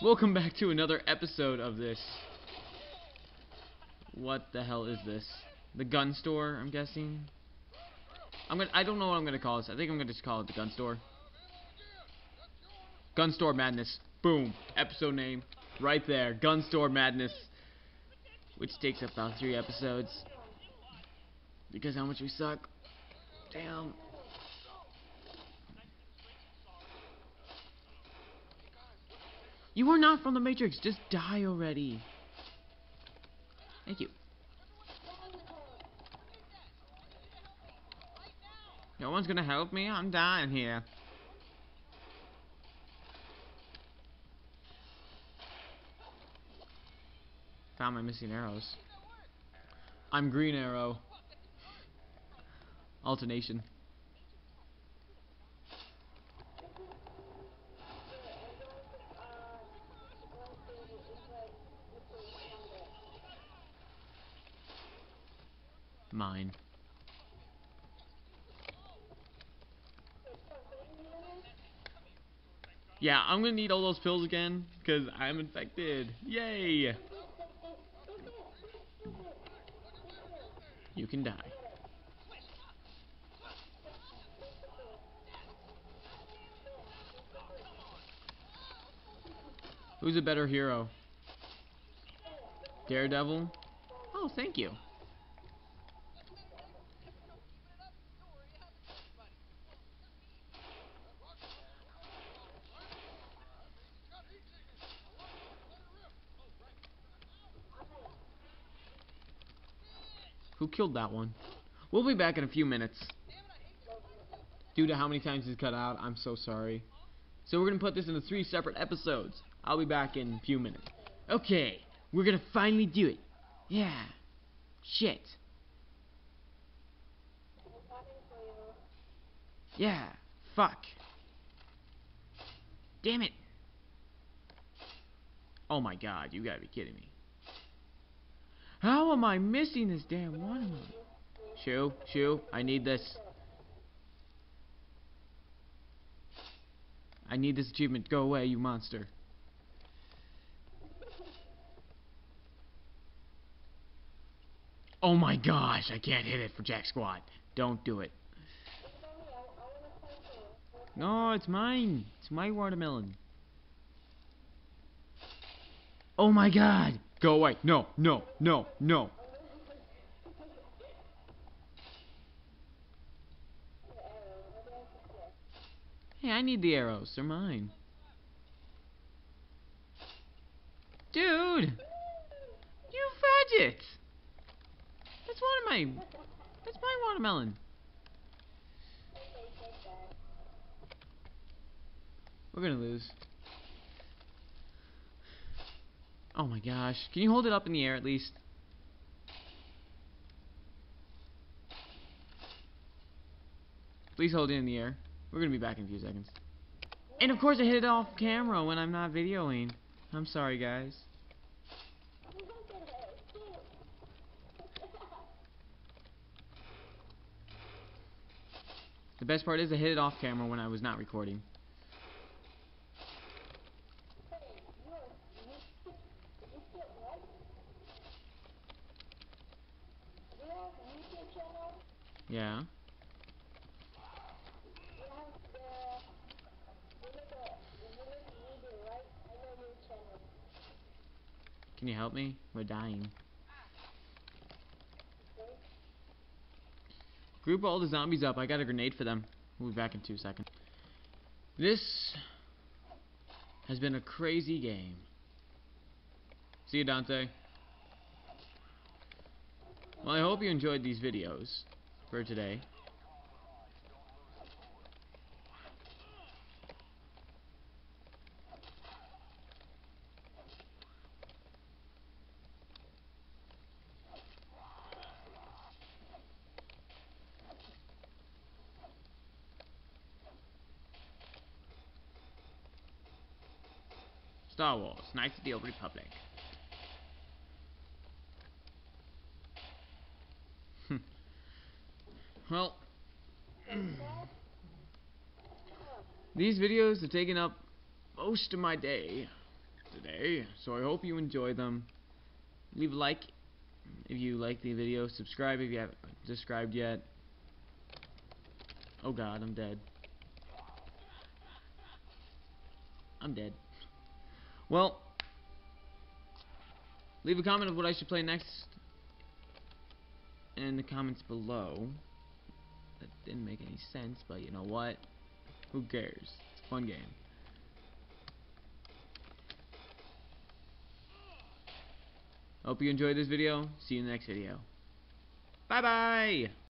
Welcome back to another episode of this. What the hell is this? The gun store, I'm guessing. I don't know what I'm gonna call this. I think I'm gonna just call it the gun store. Gun store madness. Boom. Episode name. Right there. Gun store madness. Which takes about 3 episodes. Because how much we suck. Damn. You are not from the Matrix. Just die already. Thank you. No one's gonna help me. I'm dying here. Found my missing arrows. I'm Green Arrow. Alternation. Mine. Yeah, I'm gonna need all those pills again, because I'm infected. Yay! You can die. Who's a better hero? Daredevil? Oh, thank you. Who killed that one? We'll be back in a few minutes. Due to how many times it's cut out, I'm so sorry. So we're going to put this into 3 separate episodes. I'll be back in a few minutes. Okay, we're going to finally do it. Yeah. Shit. Yeah. Fuck. Damn it. Oh my god, you gotta be kidding me. How am I missing this damn one? Shoo, I need this. I need this achievement. Go away, you monster. Oh my gosh, I can't hit it for Jack Squad. Don't do it. No, it's mine. It's my watermelon. Oh my god. Go away. No. Hey, I need the arrows. They're mine. Dude! You fudge it! That's my watermelon. We're gonna lose. Oh my gosh. Can you hold it up in the air at least? Please hold it in the air. We're gonna be back in a few seconds. And of course I hit it off camera when I'm not videoing. I'm sorry, guys. The best part is I hit it off camera when I was not recording. Yeah. Can you help me? We're dying. Group all the zombies up. I got a grenade for them. We'll be back in 2 seconds. This has been a crazy game. See you, Dante. Well, I hope you enjoyed these videos for today. Star Wars, Knights of the Old Republic. Well, these videos have taken up most of my day. today, so I hope you enjoy them. Leave a like if you like the video. Subscribe if you haven't subscribed yet. Oh god, I'm dead. I'm dead. Well, leave a comment of what I should play next in the comments below. That didn't make any sense, but you know what? Who cares? It's a fun game. Hope you enjoyed this video. See you in the next video. Bye bye!